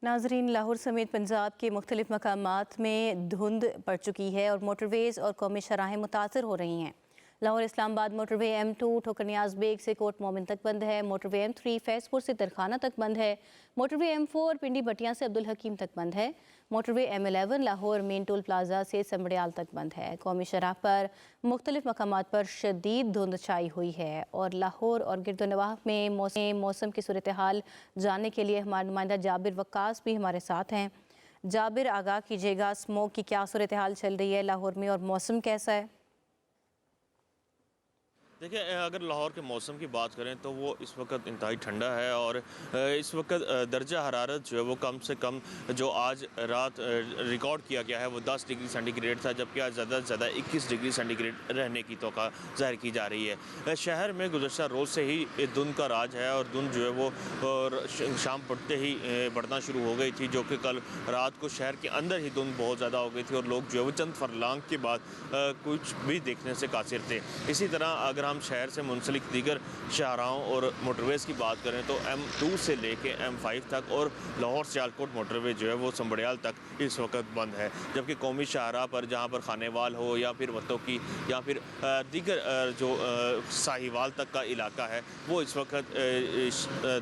नाजरीन, लाहौर समेत पंजाब के मुख्तलिफ मकामात में धुंध पड़ चुकी है और मोटरवेज़ और कौमी शराहें मुतासर हो रही हैं। लाहौर इस्लामाबाद मोटरवे M2 ठोकर नियाज बेग से कोट मोमिन तक बंद है। मोटरवे M3 फैसपुर से तरखाना तक बंद है। मोटरवे M4 पिंडी भटियां से अब्दुल हकीम तक बंद है। Motorway M11 Lahore main toll plaza से समड़ियाल तक बंद है। कौमी शराह पर मुख्तलिफ मकामात पर शदीद धुंध छाई हुई है और लाहौर और गिरदोनवाह में मौसम की सूरत हाल जानने के लिए हमारे नुमाइंदा जाबिर वक्कास भी हमारे साथ हैं। जाबिर, आगाह कीजिएगा, स्मोक की क्या सूरत हाल चल रही है लाहौर में और मौसम कैसा है? देखिए, अगर लाहौर के मौसम की बात करें तो वो इस वक्त इंतहाई ठंडा है और इस वक्त दर्जा हरारत जो है वो कम से कम जो आज रात रिकॉर्ड किया गया है वो 10 डिग्री सेंटीग्रेड था, जबकि आज ज़्यादा से ज़्यादा 21 डिग्री सेंटीग्रेड रहने की तौक़ा ज़ाहिर की जा रही है। शहर में गुज़श्ता रोज़ से ही धुंध का राज है और धुंध जो है वो और शाम पड़ते ही बढ़ना शुरू हो गई थी, जो कि कल रात को शहर के अंदर ही धुंध बहुत ज़्यादा हो गई थी और लोग जो है वो चंद फरलांग के बाद कुछ भी देखने से कासिर थे। इसी तरह अगर हम शहर से मुंसलिक दीगर शाहराहों और मोटरवेज़ की बात करें तो M2 से लेके M5 तक और लाहौर सियालकोट मोटरवे जो है वो समड़ियाल तक इस वक्त बंद है, जबकि कौमी शाहराह पर जहाँ पर खानेवाल हो या फिर वतों की या फिर दीगर जो साहिवाल तक का इलाका है वो इस वक्त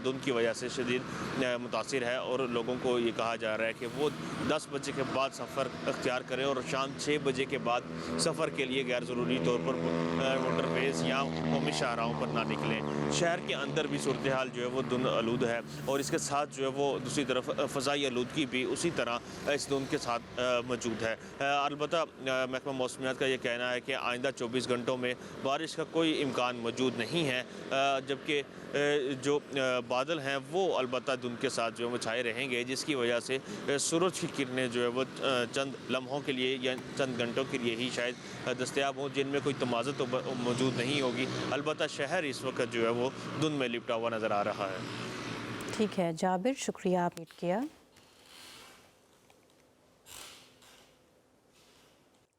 धुंध की वजह से शदीद मुतासिर है और लोगों को ये कहा जा रहा है कि वो 10 बजे के बाद सफ़र अख्तियार करें और शाम 6 बजे के बाद सफ़र के लिए गैर ज़रूरी तौर पर मोटरवेज़ या कौमी शाहराहों पर ना निकलें। शहर के अंदर भी सूरत हाल जो है वो धुंध आलूद है और इसके साथ जो है वो दूसरी तरफ फ़ज़ाई आलूदगी भी उसी तरह इस धुंध के साथ मौजूद है। अलबत्ता महकमा मौसमियात का ये कहना है कि आइंदा 24 घंटों में बारिश का कोई इम्कान मौजूद नहीं है, जबकि जो बादल हैं वो अलबत्ता धुंध के साथ जो है वो छाए रहेंगे, जिसकी वजह से सूरज की किरणें जो है वो चंद लम्हों के लिए या चंद घंटों के लिए ही शायद दस्तयाब हों, जिनमें कोई तमाज़त तो मौजूद नहीं होगी। अलबत्ता शहर इस वक्त जो है वो धुंध में लिपटा हुआ नज़र आ रहा है। ठीक है जाबिर, शुक्रिया आपने किया।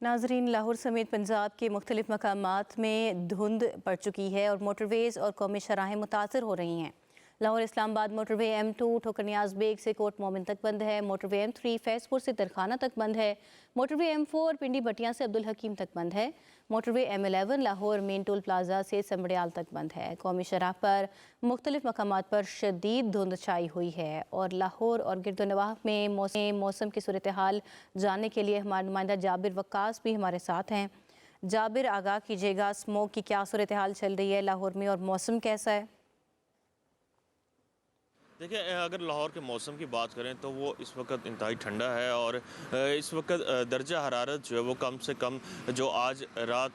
नाजरीन, लाहौर समेत पंजाब के मुख्तलिफ मकामात में धुंध पड़ चुकी है और मोटरवेज़ और कौमी शराहें मुतासर हो रही हैं। लाहौर इस्लामाबाद मोटरवे M2 ठोकर नियाज बेग से कोट मोमिन तक बंद है। मोटरवे M3 फैसपुर से तरखाना तक बंद है। मोटरवे M4 पिंडी भटियां से अब्दुल हकीम तक बंद है। Motorway M11 Lahore main toll plaza से समड़ियाल तक बंद है। कौमी शराह पर मुख्तलिफ मकामात पर शदीद धुंध छाई हुई है और लाहौर और गिरदोनवाह में मौसम की सूरत हाल जानने के लिए हमारे नुमाइंदा जाबिर वक्कास भी हमारे साथ हैं। जाबिर, आगाह कीजिएगा, स्मोक की क्या सूरत हाल चल रही है लाहौर में और मौसम कैसा है? देखिए, अगर लाहौर के मौसम की बात करें तो वो इस वक्त इंतहाई ठंडा है और इस वक्त दर्जा हरारत जो है वो कम से कम जो आज रात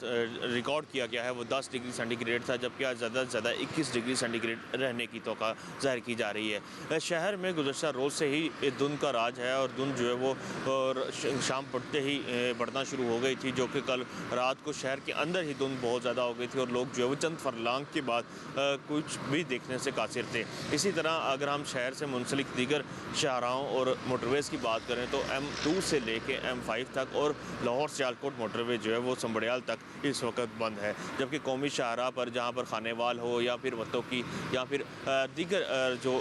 रिकॉर्ड किया गया है वो 10 डिग्री सेंटीग्रेड था, जबकि आज ज़्यादा से ज़्यादा 21 डिग्री सेंटीग्रेड रहने की तौक़ा ज़ाहिर की जा रही है। शहर में गुज़श्ता रोज़ से ही धुंध का राज है और धुंध जो है वो और शाम पड़ते ही बढ़ना शुरू हो गई थी, जो कि कल रात को शहर के अंदर ही धुंध बहुत ज़्यादा हो गई थी और लोग जो है वो चंद फरलांग के बाद कुछ भी देखने से कासिर थे। इसी तरह अगर हम शहर से मुंसलिक दीगर शाहराहों और मोटरवेज़ की बात करें तो M2 से लेके M5 तक और लाहौर सियालकोट मोटरवे जो है वो समड़ियाल तक इस वक्त बंद है, जबकि कौमी शाहराह पर जहाँ पर खानेवाल हो या फिर वतों की या फिर दीगर जो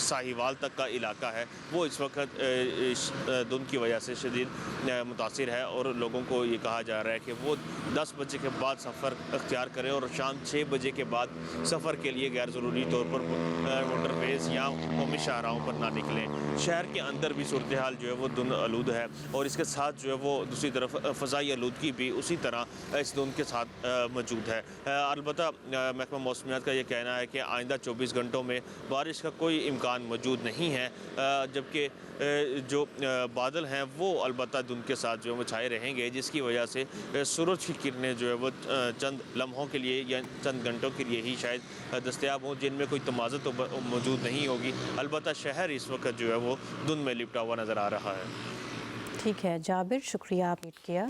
साहिवाल तक का इलाका है वो इस वक्त धुंध की वजह से शदीद मुतासिर है और लोगों को ये कहा जा रहा है कि वो 10 बजे के बाद सफ़र अख्तियार करें और शाम 6 बजे के बाद सफ़र के लिए गैर ज़रूरी तौर पर मोटरवेज़ या कौमी शाहराहों पर ना निकलें। शहर के अंदर भी सूरत हाल जो है वो धुंध आलूद है और इसके साथ जो है वो दूसरी तरफ फ़ज़ाई आलूदगी भी उसी तरह इस धुंध के साथ मौजूद है। अलबत्ता महकमा मौसमियात का ये कहना है कि आइंदा 24 घंटों में बारिश का कोई इम्कान मौजूद नहीं है, जबकि जो बादल हैं वो अलबत्ता धुंध के साथ जो है वो छाए रहेंगे, जिसकी वजह से सूरज की किरणें जो है वो चंद लम्हों के लिए या चंद घंटों के लिए ही शायद दस्तयाब हों, जिनमें कोई तमाज़त तो मौजूद नहीं होगी। अलबत्ता शहर इस वक्त जो है वो धुंध में लिपटा हुआ नज़र आ रहा है। ठीक है जाबिर, शुक्रिया आपने किया।